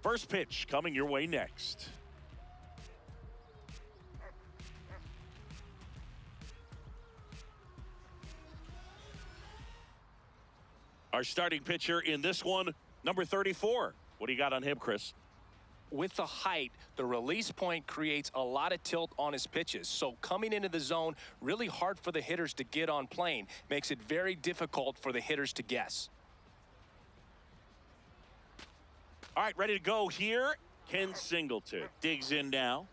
First pitch coming your way next. Our starting pitcher in this one, number 34. What do you got on him, Chris? With the height, the release point creates a lot of tilt on his pitches. So coming into the zone, really hard for the hitters to get on plane. Makes it very difficult for the hitters to guess. All right, ready to go here. Ken Singleton digs in now.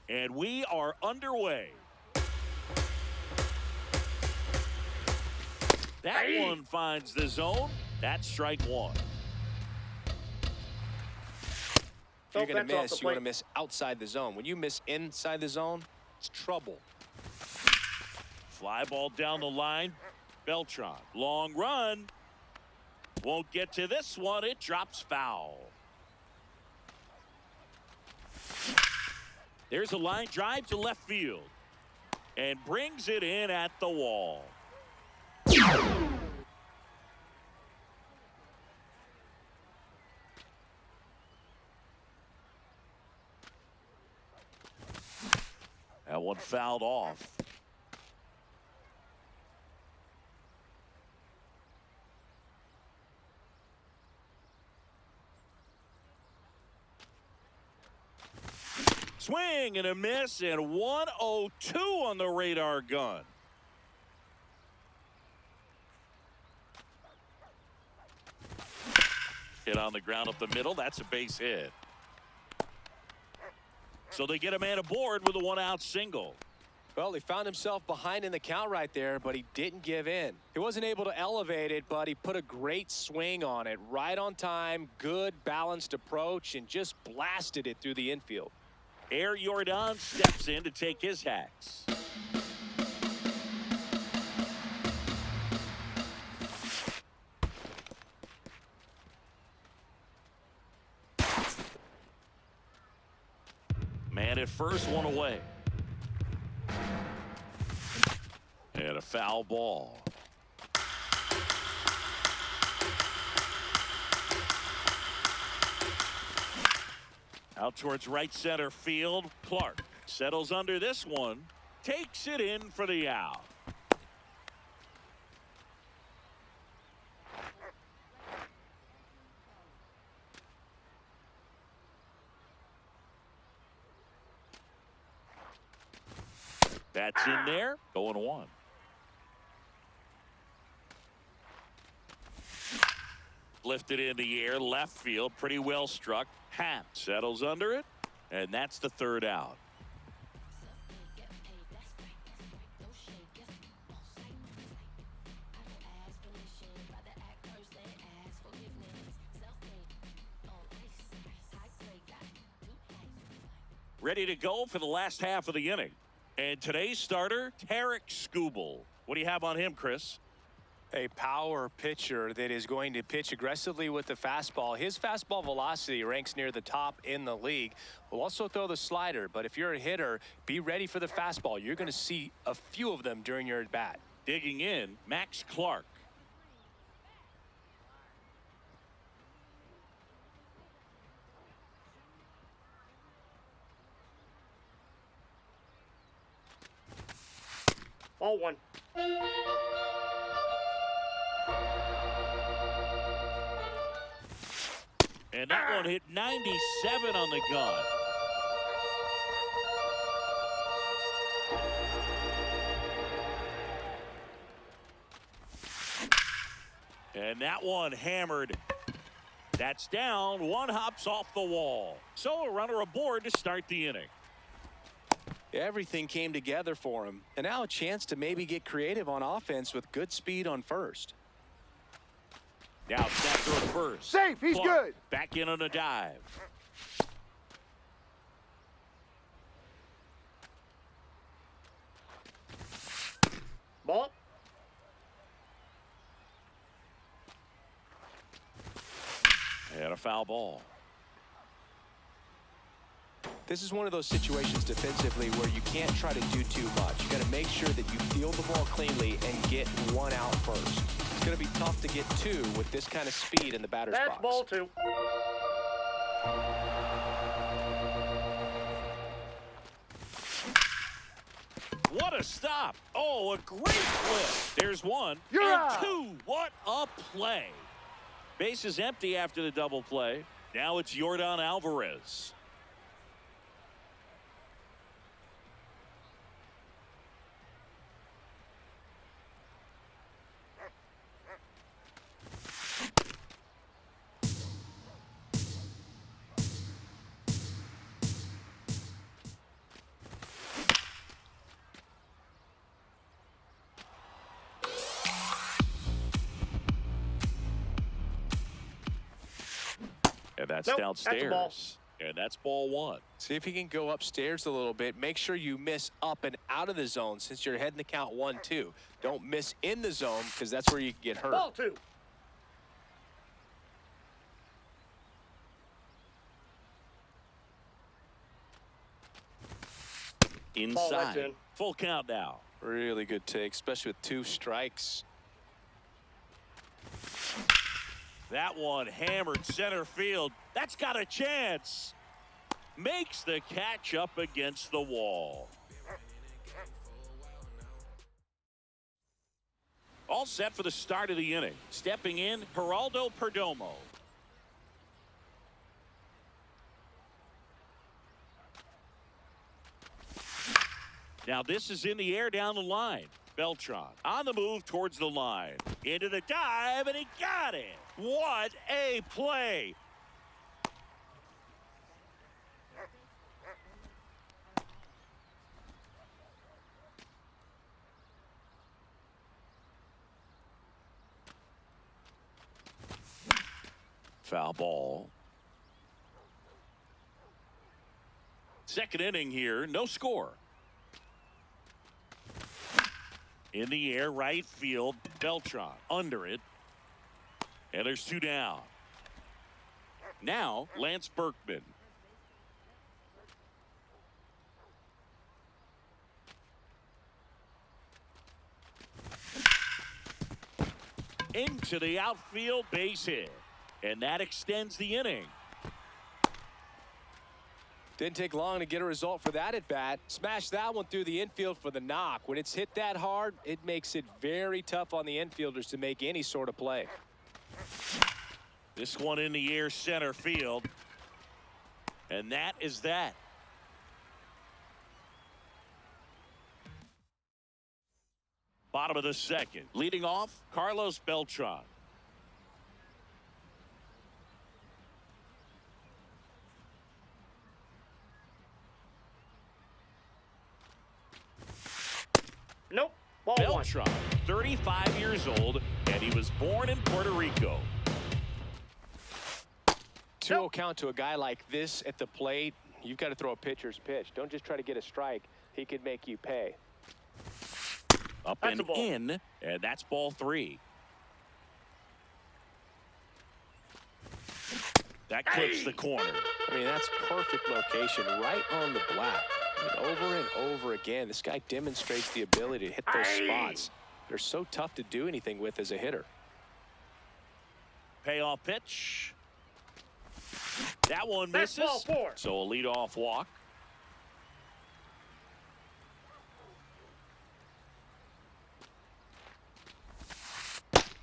And we are underway. That one finds the zone. That's strike one. If you're going to miss, you want to miss outside the zone. When you miss inside the zone, it's trouble. Fly ball down the line. Beltran, long run. Won't get to this one. It drops foul. There's a line drive to left field and brings it in at the wall. That one fouled off. Swing and a miss, and 102 on the radar gun. Hit on the ground up the middle. That's a base hit. So they get a man aboard with a one-out single. Well, he found himself behind in the count right there, but he didn't give in. He wasn't able to elevate it, but he put a great swing on it. Right on time, good balanced approach, and just blasted it through the infield. Air Jordan steps in to take his hacks. Man at first, one away. And a foul ball. Out towards right center field. Clark settles under this one. Takes it in for the out. That's in there. Going one. Lifted in the air, left field, pretty well struck. Happ settles under it, and that's the third out. Ready to go for the last half of the inning. And today's starter, Tarek Skubal. What do you have on him, Chris? A power pitcher that is going to pitch aggressively with the fastball. His fastball velocity ranks near the top in the league. Will also throw the slider, but if you're a hitter, be ready for the fastball. You're going to see a few of them during your at bat. Digging in, Max Clark. Ball one. And that one hit 97 on the gun. And that one hammered. That's down. One hops off the wall. So a runner aboard to start the inning. Everything came together for him. And now a chance to maybe get creative on offense with good speed on first. Now snap throw to first. Safe. He's Clark good. back in on a dive. Ball. And a foul ball. This is one of those situations defensively where you can't try to do too much. You got to make sure that you field the ball cleanly and get one out first. It's going to be tough to get two with this kind of speed in the batter's box. That's ball 2. What a stop. Oh, a great flip. There's one. You're and out. 2. What a play. Base is empty after the double play. Now it's Yordan Alvarez. And that's Nope, downstairs. that's a ball. And that's ball 1. See if you can go upstairs a little bit. Make sure you miss up and out of the zone since you're heading the count 1-2. Don't miss in the zone because that's where you can get hurt. Ball 2. Ball, that's Inside. in. Full count now. Really good take, especially with 2 strikes. That one hammered center field. That's got a chance. Makes the catch up against the wall. All set for the start of the inning. Stepping in, Geraldo Perdomo. Now this is in the air down the line. Beltran on the move towards the line. Into the dive, and he got it. What a play. Foul ball. Second inning here, no score. In the air, right field, Beltran under it. And there's 2 down. Now, Lance Berkman. Into the outfield, base hit. And that extends the inning. Didn't take long to get a result for that at bat. Smash that one through the infield for the knock. When it's hit that hard, it makes it very tough on the infielders to make any sort of play. This one in the air, center field. And that is that. Bottom of the second. Leading off, Carlos Beltran. Nope. Ball 1. Beltran, 35 years old, and he was born in Puerto Rico. 2-0 count to a guy like this at the plate. You've got to throw a pitcher's pitch. Don't just try to get a strike. He could make you pay. Up That's and a ball. in, and that's ball 3. That clips the corner. I mean, that's perfect location, right on the black. I mean, over and over again, this guy demonstrates the ability to hit those spots. They're so tough to do anything with as a hitter. Payoff pitch. That one That's misses. ball 4. So a leadoff walk.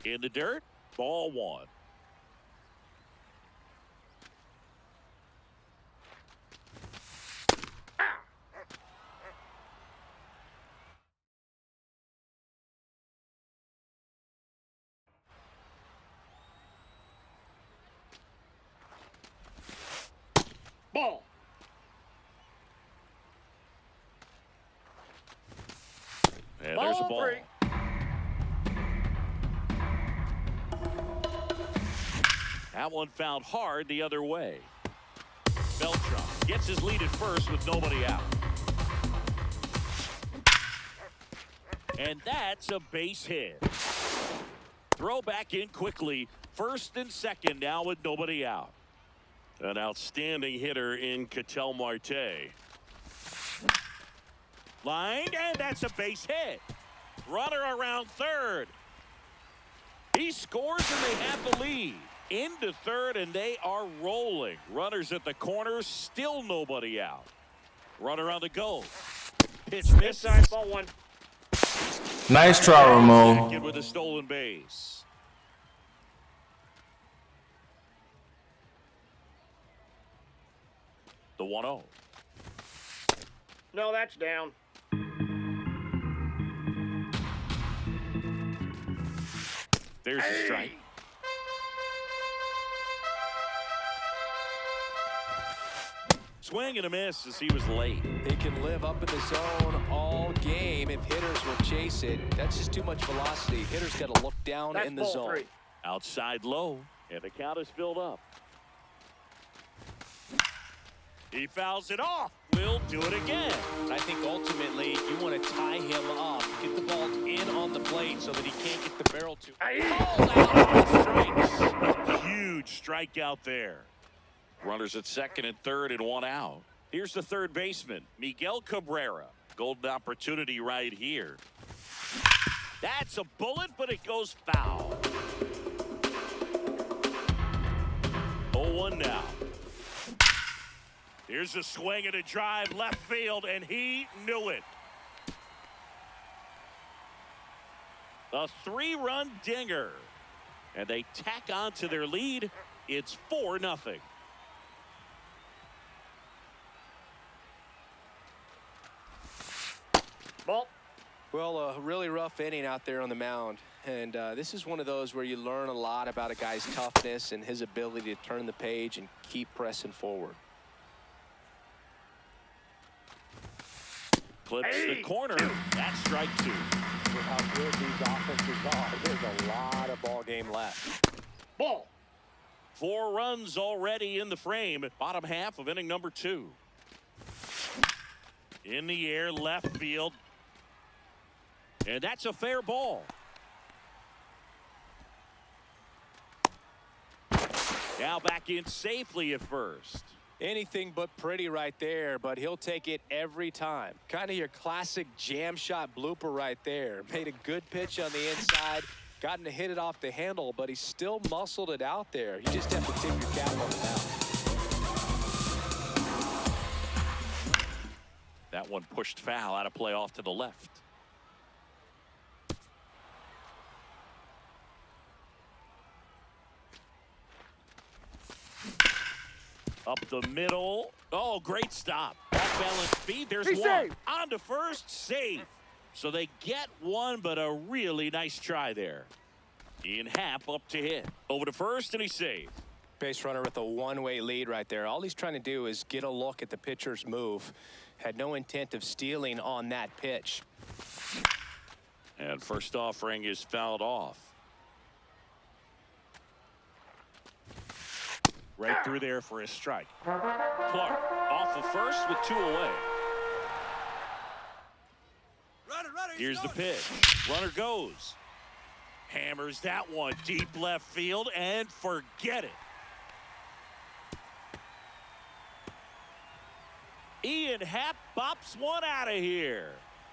In the dirt, ball 1. Ball. And there's a Ball ball. 3. That one found hard the other way. Beltran gets his lead at first with nobody out. And that's a base hit. Throw back in quickly. First and second now with nobody out. An outstanding hitter in Ketel Marte. Lined, and that's a base hit. Runner around third. He scores and they have the lead. Into third and they are rolling. Runners at the corners, still nobody out. Runner on the go. Pitch misses. Inside, ball one. Nice try, Ramon. Second with a stolen base. The 1-0. No, that's down. There's a strike. Swing and a miss as he was late. He can live up in the zone all game if hitters will chase it. That's just too much velocity. Hitters got to look down That's in the ball zone. three. Outside low, and the count is filled up. He fouls it off. Will do it again. I think ultimately you want to tie him up, get the ball in on the plate so that he can't get the barrel to. Called out on strikes. Huge strikeout there. Runners at second and third and one out. Here's the third baseman, Miguel Cabrera. Golden opportunity right here. That's a bullet, but it goes foul. 0-1 now. Here's a swing and a drive left field, and he knew it. A 3-run dinger. And they tack on to their lead. It's 4-0. Ball. Well, a really rough inning out there on the mound. And this is one of those where you learn a lot about a guy's toughness and his ability to turn the page and keep pressing forward. Clips the corner. That's strike two. With how good these offenses are, there's a lot of ball game left. Ball. 4 runs already in the frame. Bottom half of inning number 2. In the air, left field. And that's a fair ball. Now back in safely at first. Anything but pretty right there, but he'll take it every time. Kind of your classic jam shot blooper right there. Made a good pitch on the inside, gotten to hit it off the handle, but he still muscled it out there. You just have to tip your cap on it now. That one pushed foul, out of play off to the left. Up the middle. Oh, great stop. Off balance speed. There's He's one. safe. On to first. Safe. So they get one, but a really nice try there. Ian Happ up to hit. Over to first, and he's safe. Base runner with a one-way lead right there. All he's trying to do is get a look at the pitcher's move. Had no intent of stealing on that pitch. And first offering is fouled off. Right through there for a strike. Clark off of first with 2 away. Here's the pitch. Runner goes. Hammers that one deep left field and forget it. Ian Happ bops one out of here.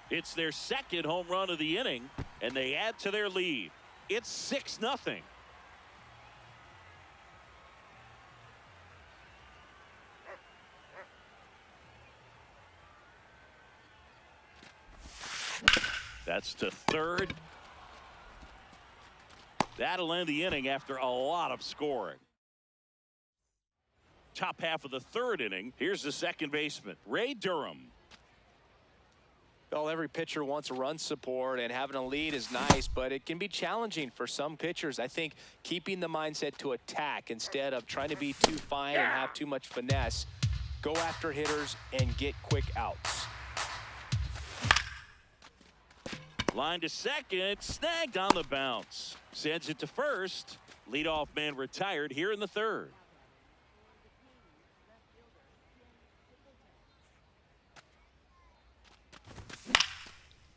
It's their second home run of the inning, and they add to their lead. It's 6-0. That's to third. That'll end the inning after a lot of scoring. Top half of the third inning. Here's the second baseman, Ray Durham. Well, every pitcher wants run support, and having a lead is nice, but it can be challenging for some pitchers. I think keeping the mindset to attack instead of trying to be too fine and have too much finesse. Go after hitters and get quick outs. Line to second, snagged on the bounce. Sends it to first. Leadoff man retired here in the third.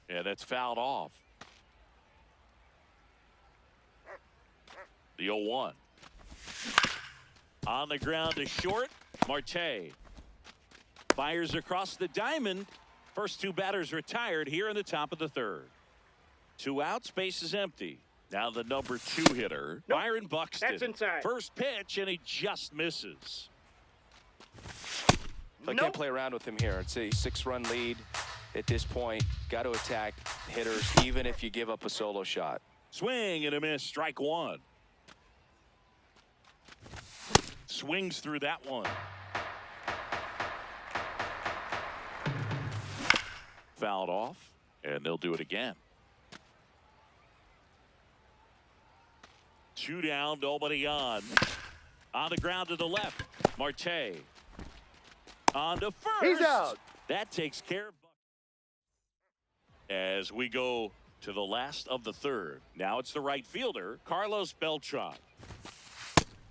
Yeah, that's fouled off. The 0-1. On the ground to short. Marte fires across the diamond. First two batters retired here in the top of the third. 2 outs, base is empty. Now the number 2 hitter, Nope. Byron Buxton. That's inside. First pitch, and he just misses. I can't play around with him here. It's a 6-run lead at this point. Got to attack hitters, even if you give up a solo shot. Swing and a miss, strike 1. Swings through that one. Fouled off, and they'll do it again. 2 down, nobody on. On the ground to the left, Marte. On to first. He's out. That takes care of Buck. As we go to the last of the third. Now it's the right fielder, Carlos Beltran.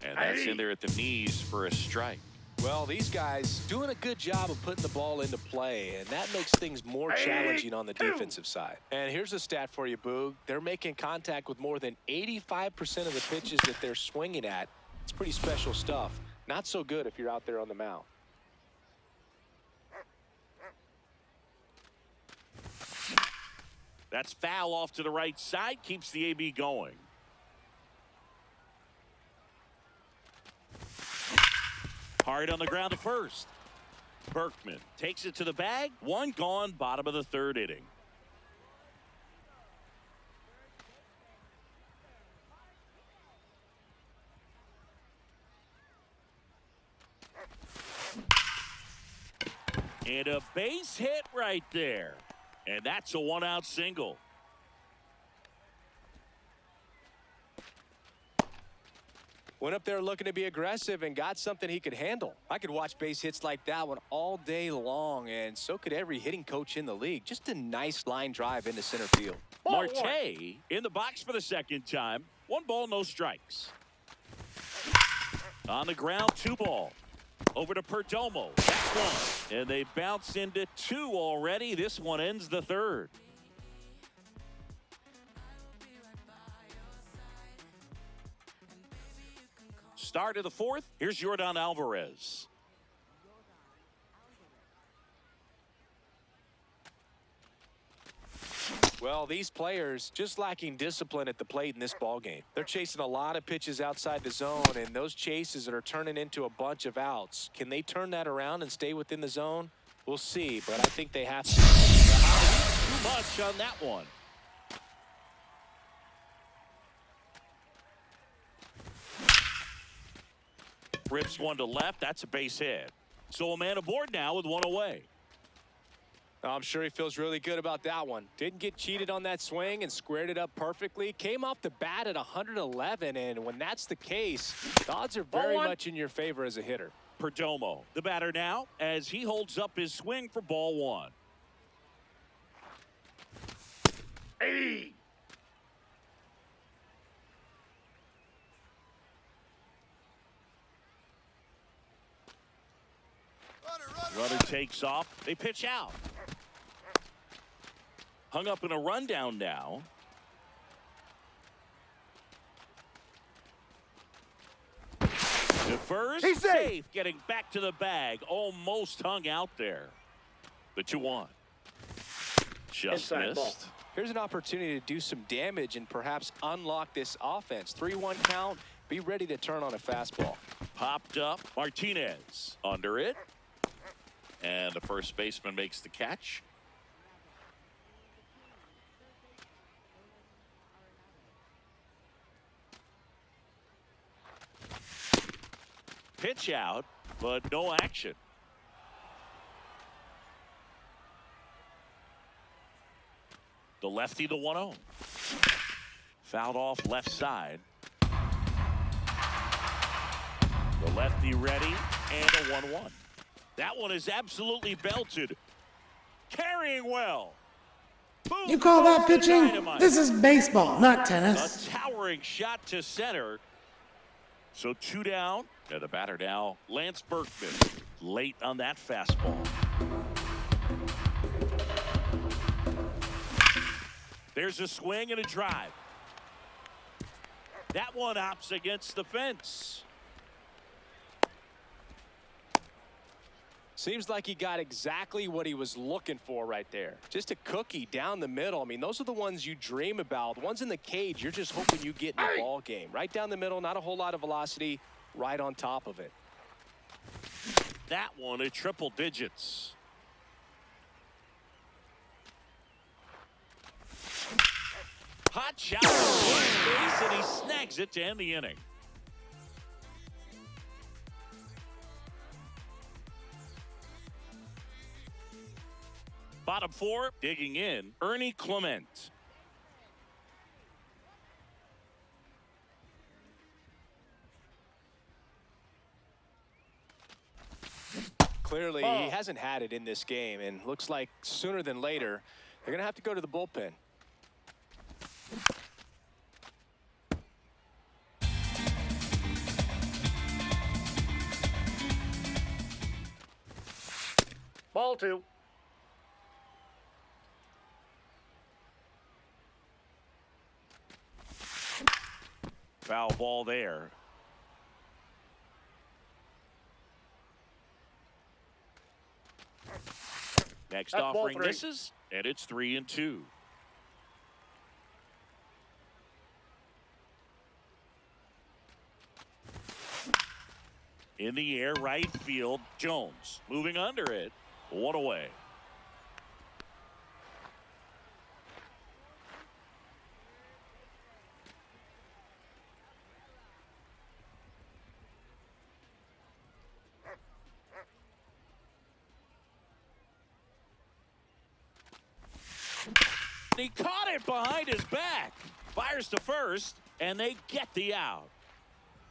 And that's in there at the knees for a strike. Well, these guys doing a good job of putting the ball into play, and that makes things more challenging on the defensive side. And here's a stat for you, Boog. They're making contact with more than 85% of the pitches that they're swinging at. It's pretty special stuff. Not so good if you're out there on the mound. That's foul off to the right side, keeps the AB going. Hard on the ground to first. Berkman takes it to the bag. 1 gone, bottom of the third inning. And a base hit right there. And that's a 1-out single. Went up there looking to be aggressive and got something he could handle. I could watch base hits like that one all day long, and so could every hitting coach in the league. Just a nice line drive into center field. Marte in the box for the second time. 1 ball, no strikes. On the ground, 2 ball. Over to Perdomo. That's 1. And they bounce into 2 already. This one ends the third. Start of the fourth. Here's Yordan Alvarez. Well, these players just lacking discipline at the plate in this ballgame. They're chasing a lot of pitches outside the zone, and those chases that are turning into a bunch of outs. Can they turn that around and stay within the zone? We'll see, but I think they have to. Too much on that one. Rips 1 to left. That's a base hit. So a man aboard now with 1 away. I'm sure he feels really good about that one. Didn't get cheated on that swing and squared it up perfectly. Came off the bat at 111, and when that's the case, the odds are very much in your favor as a hitter. Perdomo, the batter now, as he holds up his swing for ball 1. Hey. Runner takes off. They pitch out. Hung up in a rundown now. To first. He's safe. Getting back to the bag. Almost hung out there. The 2-1. Just Inside missed. ball. Here's an opportunity to do some damage and perhaps unlock this offense. 3-1 count. Be ready to turn on a fastball. Popped up. Martinez under it. And the first baseman makes the catch. Pitch out, but no action. The lefty, the 1-0. Fouled off left side. The lefty ready, and a 1-1. That one is absolutely belted. Carrying well. Boom, You call that goes pitching? dynamite. This is baseball, not tennis. A towering shot to center. So 2 down. And the batter now, Lance Berkman. Late on that fastball. There's a swing and a drive. That one hops against the fence. Seems like he got exactly what he was looking for right there. Just a cookie down the middle. I mean, those are the ones you dream about. The ones in the cage, you're just hoping you get in the ball game. Right down the middle, not a whole lot of velocity, right on top of it. That one at triple digits. Hot shot to first base, and he snags it to end the inning. Bottom four, digging in, Ernie Clement. Clearly, he hasn't had it in this game, and looks like sooner than later, they're going to have to go to the bullpen. Ball two. Foul ball there. Next That's ball offering three. misses, and it's 3-2. In the air, right field, Jones moving under it. One away. He caught it behind his back. Fires to first, and they get the out.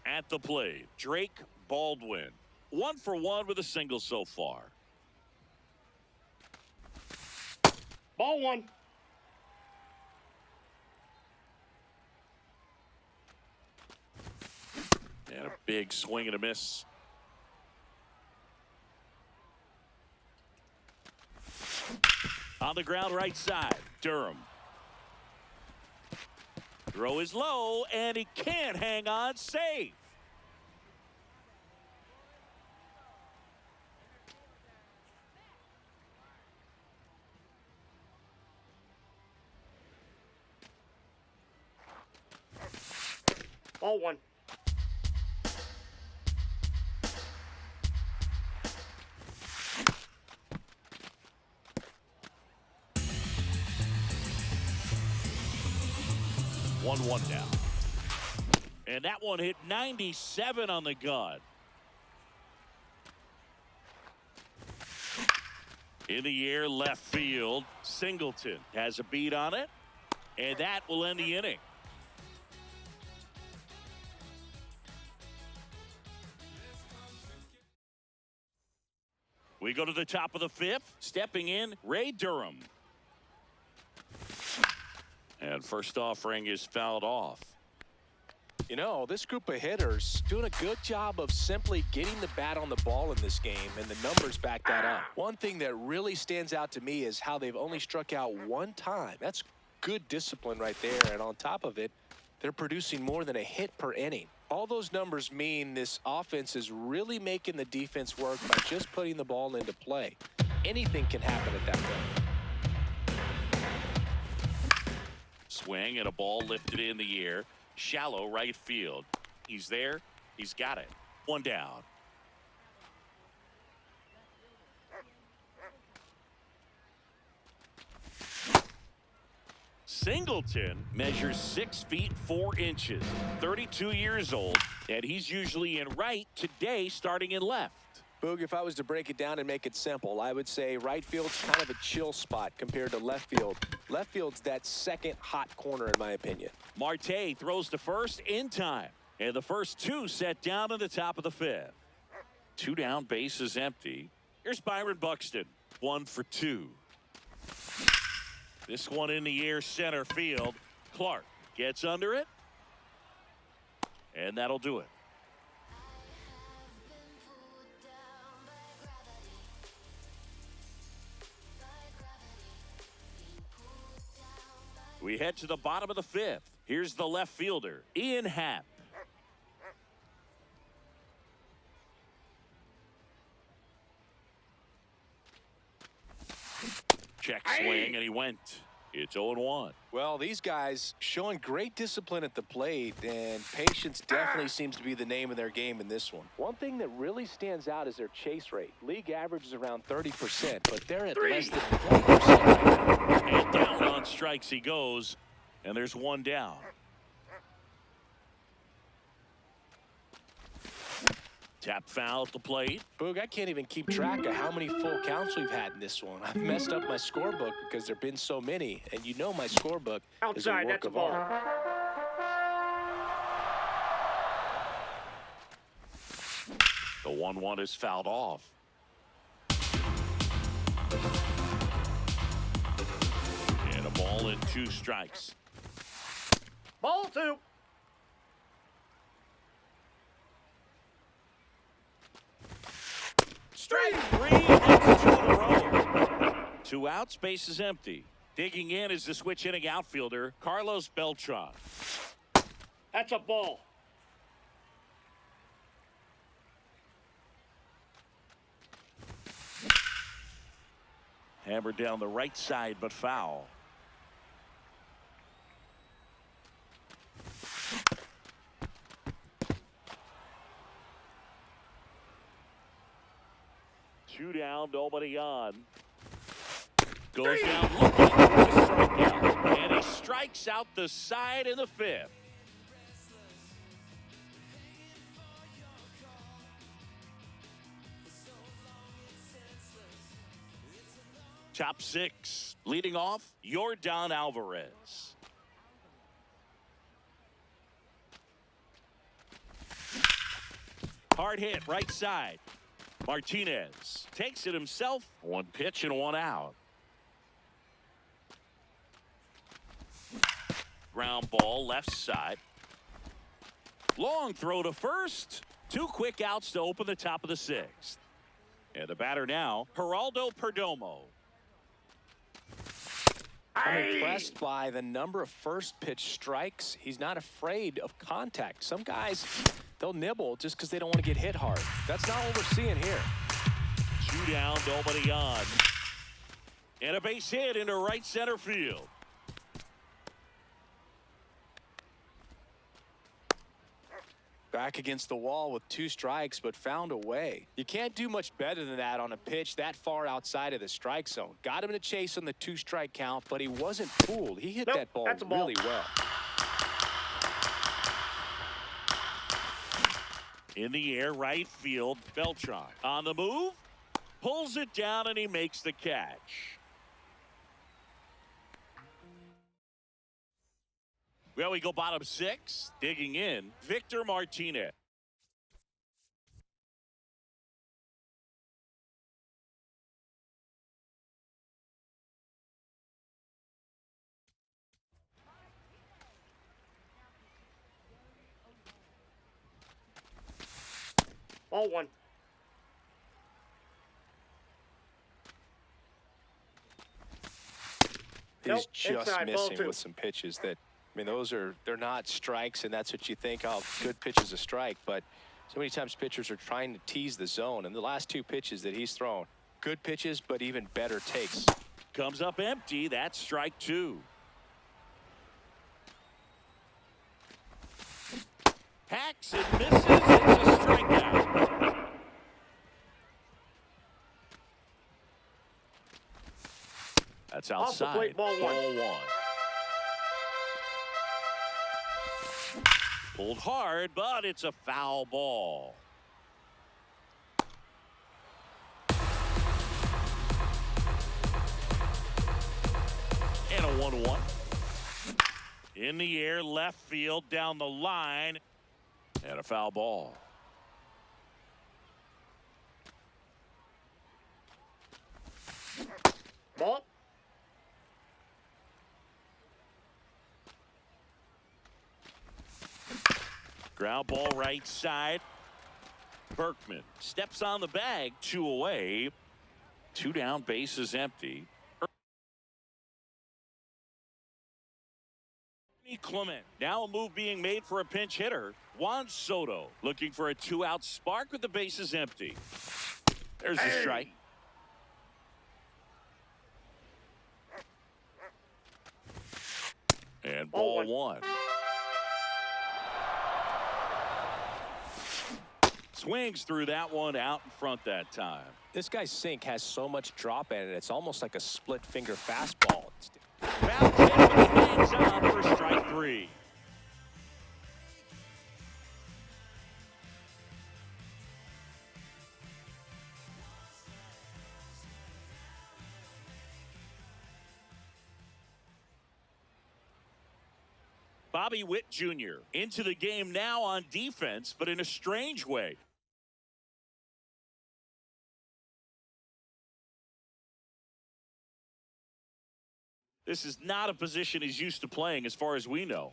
At the plate, Drake Baldwin. 1 for 1 with a single so far. Ball one. And a big swing and a miss. On the ground right side, Durham. Throw is low, and he can't hang on safe. Ball one. One down. And that one hit 97 on the gun. In the air, left field. Singleton has a beat on it. And that will end the inning. We go to the top of the fifth. Stepping in, Ray Durham. And first offering is fouled off. You know, this group of hitters doing a good job of simply getting the bat on the ball in this game, and the numbers back that up. One thing that really stands out to me is how they've only struck out one time. That's good discipline right there, and on top of it, they're producing more than a hit per inning. All those numbers mean this offense is really making the defense work by just putting the ball into play. Anything can happen at that point. Swing and a ball lifted in the air. Shallow right field. He's there. He's got it. One down. Singleton measures 6 feet 4 inches, 32 years old, and he's usually in right, today starting in left. Boog, if I was to break it down and make it simple, I would say right field's kind of a chill spot compared to left field. Left field's that second hot corner, in my opinion. Marte throws to first in time, and the first two set down in the top of the fifth. 2 down, base is empty. Here's Byron Buxton, 1 for 2. This one in the air, center field. Clark gets under it, and that'll do it. We head to the bottom of the fifth. Here's the left fielder, Ian Happ. Check swing, and he went. It's 0-1. Well, these guys showing great discipline at the plate, and patience definitely seems to be the name of their game in this one. One thing that really stands out is their chase rate. League average is around 30%, but they're at less than 20% right now. And down on strikes he goes, and there's one down. Tap foul at the plate. Boog, I can't even keep track of how many full counts we've had in this one. I've messed up my scorebook because there have been so many, and you know my scorebook is a Outside, work that's a of ball. art. The 1-1 is fouled off. And a ball and 2 strikes. Ball 2. Strike 3, that's 2 in a row. 2 outs, base is empty. Digging in is the switch hitting outfielder, Carlos Beltran. That's a ball. Hammered down the right side, but foul. Two down, nobody on. Goes down looking for a strikeout. And he strikes out the side in the 5th. Top 6. Leading off, Yordan Alvarez. Hard hit, right side. Martinez takes it himself. 1 pitch and 1 out. Ground ball, left side. Long throw to first. 2 quick outs to open the top of the 6th. And the batter now, Geraldo Perdomo. I'm impressed by the number of first pitch strikes. He's not afraid of contact. Some guys, they'll nibble just because they don't want to get hit hard. That's not what we're seeing here. 2 down, nobody on. And a base hit into right center field. Back against the wall with 2 strikes, but found a way. You can't do much better than that on a pitch that far outside of the strike zone. Got him in a chase on the 2-strike count, but he wasn't fooled. He hit that ball really well. In the air, right field, Beltran. On the move, pulls it down, and he makes the catch. Well, we go bottom 6. Digging in, Victor Martinez. Ball 1. He's Nope, just inside, ball missing 2. with some pitches that, I mean, they're not strikes, and that's what you think, oh, good pitch is a strike. But so many times pitchers are trying to tease the zone, and the last 2 pitches that he's thrown, good pitches, but even better takes. Comes up empty. That's strike 2. Hacks and misses. It's a strikeout. That's Off the outside. plate, ball 1. Ball 1. Pulled hard, but it's a foul ball. And a 1-1. In the air, left field, down the line. And a foul ball. Ball. Ground ball right side. Berkman steps on the bag. 2 away. 2 down, base is empty. Clement. Now a move being made for a pinch hitter. Juan Soto looking for a 2-out spark with the bases empty. There's a strike. And Ball ball one. Swings through that one out in front that time. This guy's sink has so much drop in it, it's almost like a split finger fastball. Foul tip, and he hangs on for strike three. Bobby Witt Jr. into the game now on defense, but in a strange way. This is not a position he's used to playing as far as we know.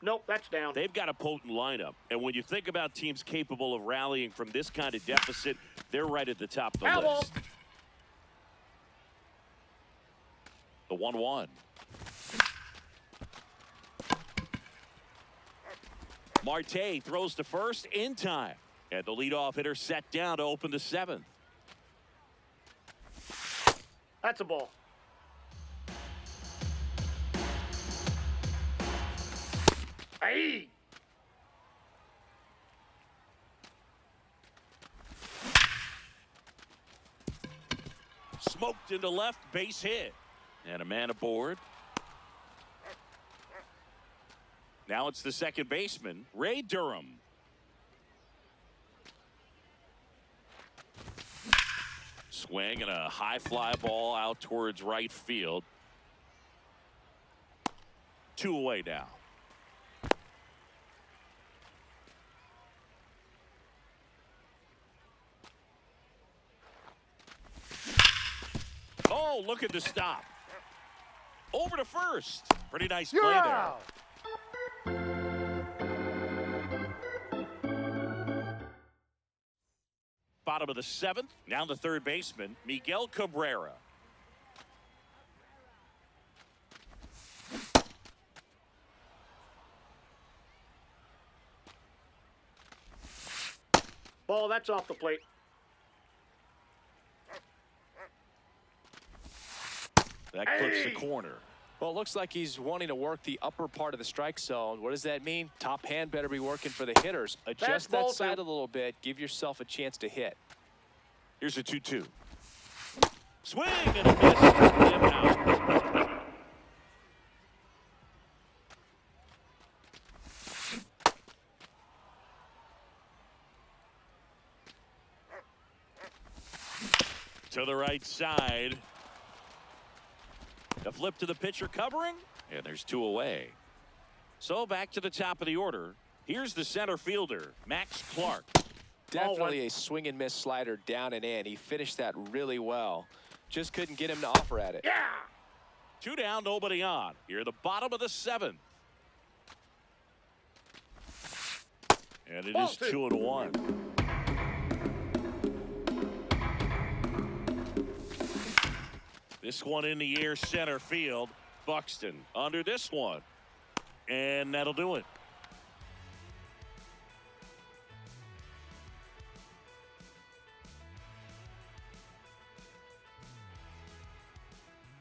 Nope, that's down. They've got a potent lineup. And when you think about teams capable of rallying from this kind of deficit, they're right at the top of the Foul ball. list. The 1-1. Marte throws to first in time. And the leadoff hitter set down to open the seventh. That's a ball. Hey! Smoked into left, base hit. And a man aboard. Now it's the second baseman, Ray Durham. Swing and a high fly ball out towards right field. 2 away now. Oh, look at the stop. Over to first. Pretty nice play there. Bottom of the seventh. Now the third baseman, Miguel Cabrera. Ball, that's off the plate. That clips the corner. Well, it looks like he's wanting to work the upper part of the strike zone. What does that mean? Top hand better be working for the hitters. Adjust that side a little bit. Give yourself a chance to hit. Here's a 2-2. Swing and a miss. Him out. To the right side. A flip to the pitcher covering, and there's 2 away. So back to the top of the order. Here's the center fielder, Max Clark. Definitely a swing and miss slider down and in. He finished that really well. Just couldn't get him to offer at it. Yeah! 2 down, nobody on. Here, the bottom of the seventh. And it is 2-1. This one in the air, center field. Buxton under this one. And that'll do it.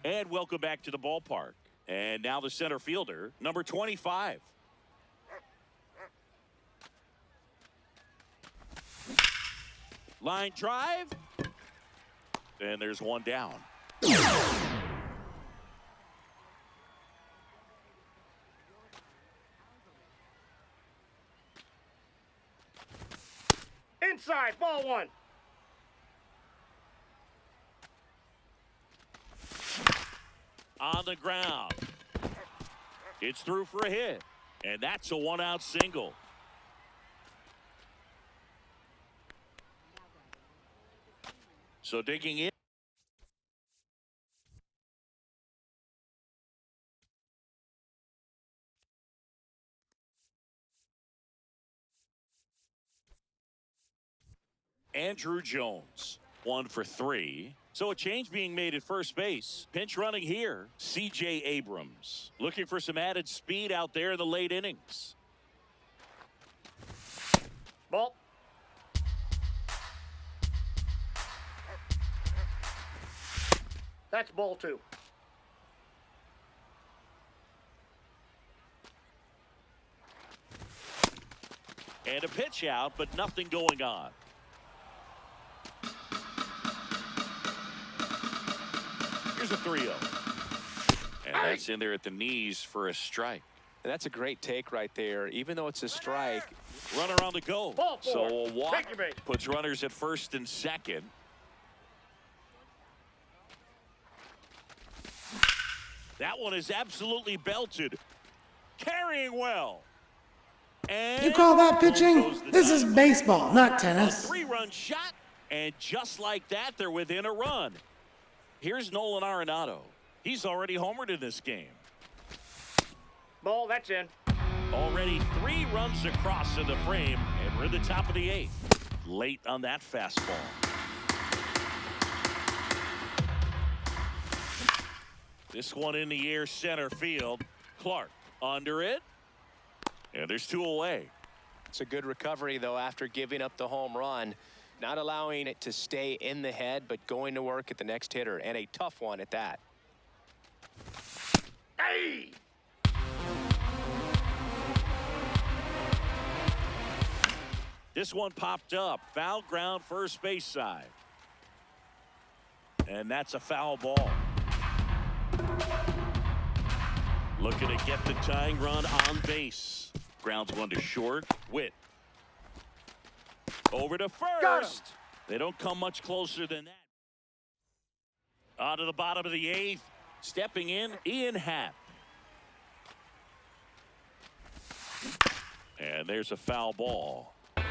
And welcome back to the ballpark. And now the center fielder, number 25. Line drive. And there's 1 down. Inside, ball 1. On the ground. It's through for a hit. And that's a 1-out single. So digging in. Andrew Jones, 1 for 3. So a change being made at first base. Pinch running here, C.J. Abrams. Looking for some added speed out there in the late innings. Ball. That's ball 2. And a pitch out, but nothing going on. Here's a 3-0. And that's in there at the knees for a strike. And that's a great take right there. Even though it's a strike. Runner on the go. Ball four. So a walk Take your base. puts runners at first and second. That one is absolutely belted. Carrying well. And You call that goes pitching? the This is time. baseball, not A tennis. 3-run shot. And just like that, they're within a run. Here's Nolan Arenado. He's already homered in this game. Ball, that's in. Already 3 runs across in the frame, and we're at the top of the 8th. Late on that fastball. This one in the air, center field. Clark under it, and there's 2 away. It's a good recovery, though, after giving up the home run. Not allowing it to stay in the head, but going to work at the next hitter, and a tough one at that. Hey! This one popped up. Foul ground, first base side. And that's a foul ball. Looking to get the tying run on base. Grounds one to short. Witt. Over to first. They don't come much closer than that. On to the bottom of the 8th. Stepping in, Ian Happ. And there's a foul ball. The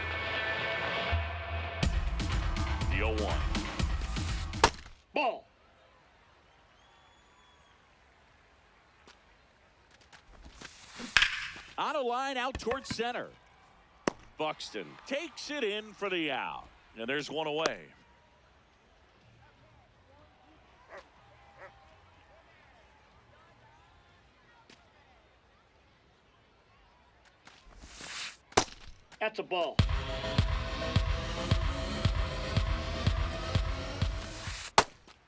0-1. Ball. On a line out towards center. Buxton takes it in for the out. And there's one away. That's a ball.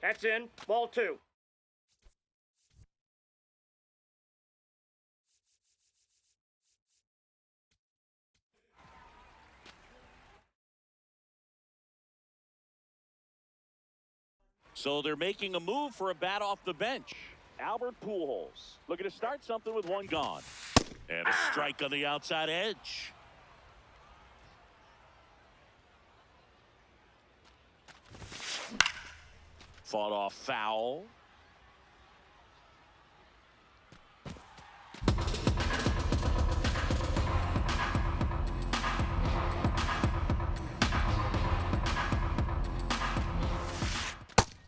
That's in. Ball 2. So they're making a move for a bat off the bench. Albert Pujols looking to start something with 1 gone. And a strike on the outside edge. Fought off foul.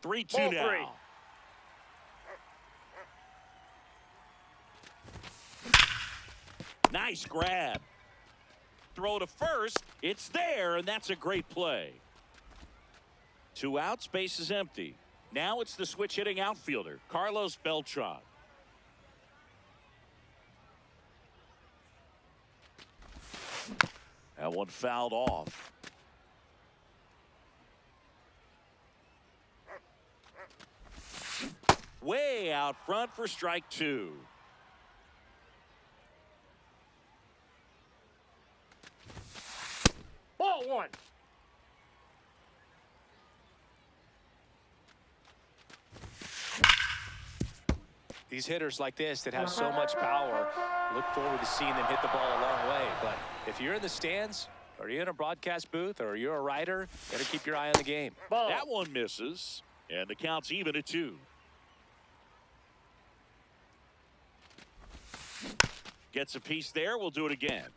Three two Ball now. 3. Nice grab. Throw to first. It's there, and that's a great play. 2 outs, base is empty. Now it's the switch hitting outfielder, Carlos Beltran. That one fouled off. Way out front for strike 2. Ball 1. These hitters like this that have so much power, look forward to seeing them hit the ball a long way. But if you're in the stands, or you're in a broadcast booth, or you're a writer, better keep your eye on the game. Ball. That one misses, and the count's even at 2. Gets a piece there. We'll do it again.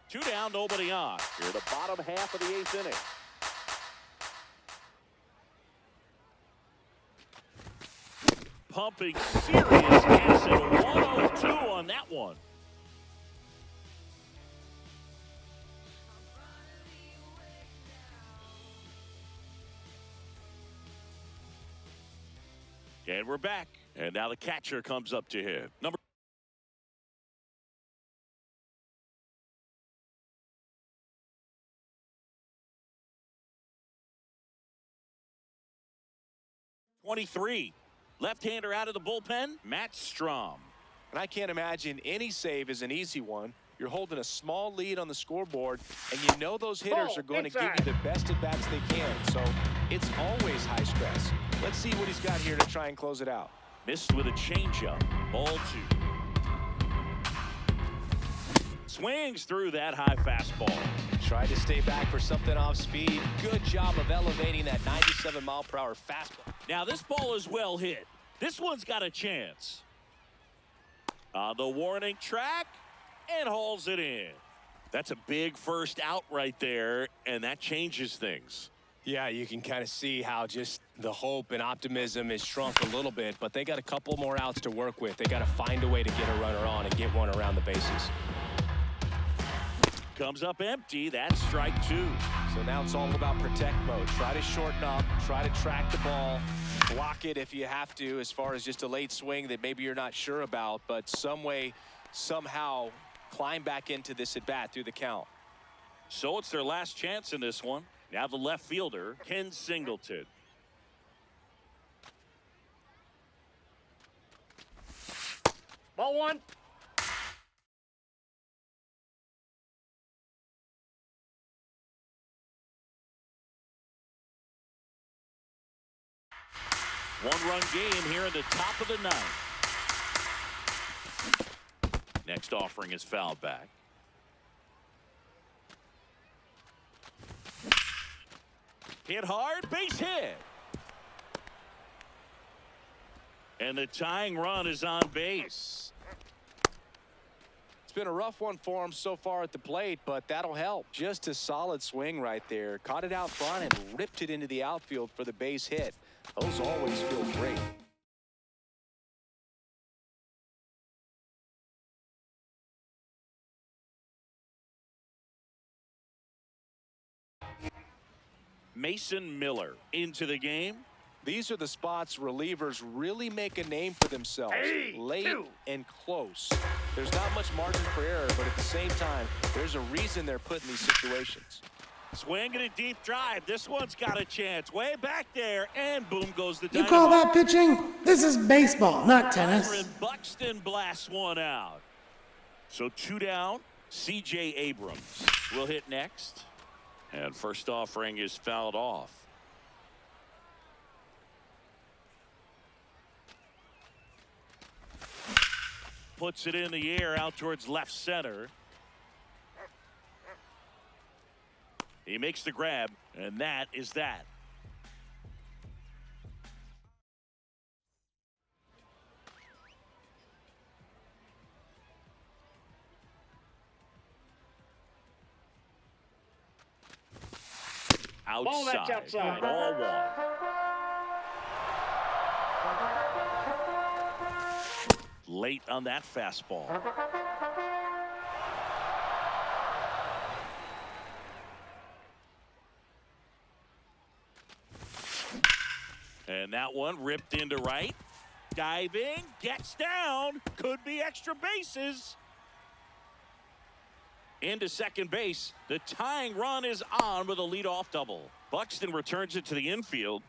2 down, nobody on. Here, the bottom half of the 8th inning. Pumping serious acid. 1-0-2 on that one. And we're back. And now the catcher comes up to hit. Number 23. Left-hander out of the bullpen, Matt Strom. And I can't imagine any save is an easy one, You're holding a small lead on the scoreboard, and you know those hitters are going to give you the best at-bats they can. So it's always high stress. Let's see what he's got here to try and close it out. Missed with a changeup. Ball 2. Swings through that high fastball. Tried to stay back for something off speed. Good job of elevating that 97-mile-per-hour fastball. Now this ball is well hit. This one's got a chance. On the warning track, and hauls it in. That's a big first out right there, and that changes things. Yeah, you can kind of see how just the hope and optimism is shrunk a little bit, but they got a couple more outs to work with. They got to find a way to get a runner on and get one around the bases. Comes up empty. That's strike 2. So now it's all about protect mode. Try to shorten up, try to track the ball, block it if you have to, as far as just a late swing that maybe you're not sure about, but some way, somehow climb back into this at bat through the count. So it's their last chance in this one. Now the left fielder, Ken Singleton. Ball 1. One-run game here in the top of the 9th. Next offering is fouled back. Hit hard, base hit. And the tying run is on base. It's been a rough one for him so far at the plate, but that'll help. Just a solid swing right there. Caught it out front and ripped it into the outfield for the base hit. Those always feel great. Mason Miller into the game. These are the spots relievers really make a name for themselves. Late and close. There's not much margin for error, but at the same time, there's a reason they're put in these situations. Swing and a deep drive. This one's got a chance. Way back there, and boom goes the You dynamite. call that pitching? This is baseball, not tennis. Byron Buxton blasts one out. So 2 down. C.J. Abrams will hit next. And first offering is fouled off. Puts it in the air out towards left center. He makes the grab, and that is that. Outside. Ball, that's outside. Ball 1. Late on that fastball. And that one ripped into right. Diving, gets down, could be extra bases. Into second base. The tying run is on with a leadoff double. Buxton returns it to the infield.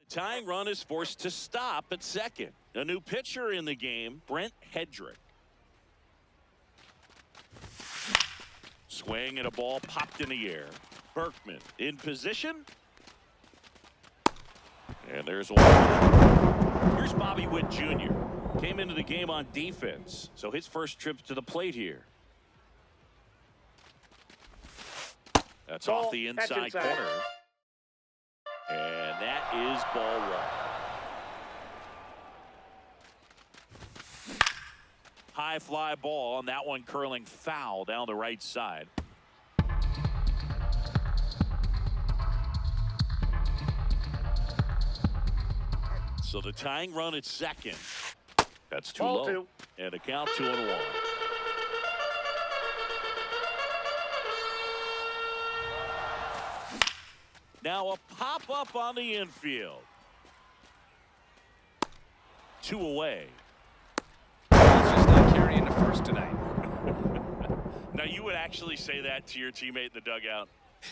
Tying run is forced to stop at second. A new pitcher in the game, Brent Hedrick. Swing and a ball popped in the air. Berkman in position. And there's one. Here's Bobby Witt Jr. Came into the game on defense, so his first trip to the plate here. That's off the inside corner. And that is ball 1. High fly ball, and that one curling foul down the right side. So the tying run at second. That's too Ball low. 2. And a count 2-1. Now a pop-up on the infield. 2 away. Let's just not carrying the first tonight. Now, you would actually say that to your teammate in the dugout?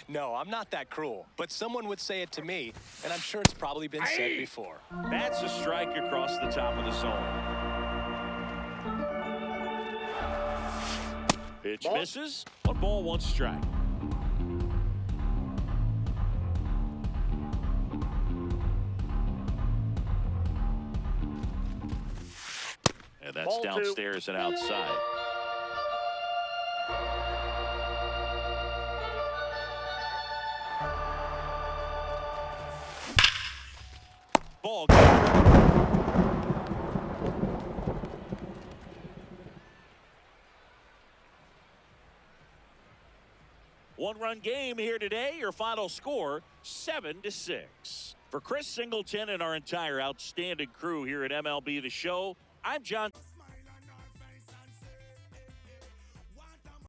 No, I'm not that cruel, but someone would say it to me, and I'm sure it's probably been said before. That's a strike across the top of the zone. Pitch misses. 1 ball, 1 strike. And that's Ball 2. downstairs and outside. Ball game. One-run game here today. Your final score, 7-6. For Chris Singleton and our entire outstanding crew here at MLB The Show, I'm John.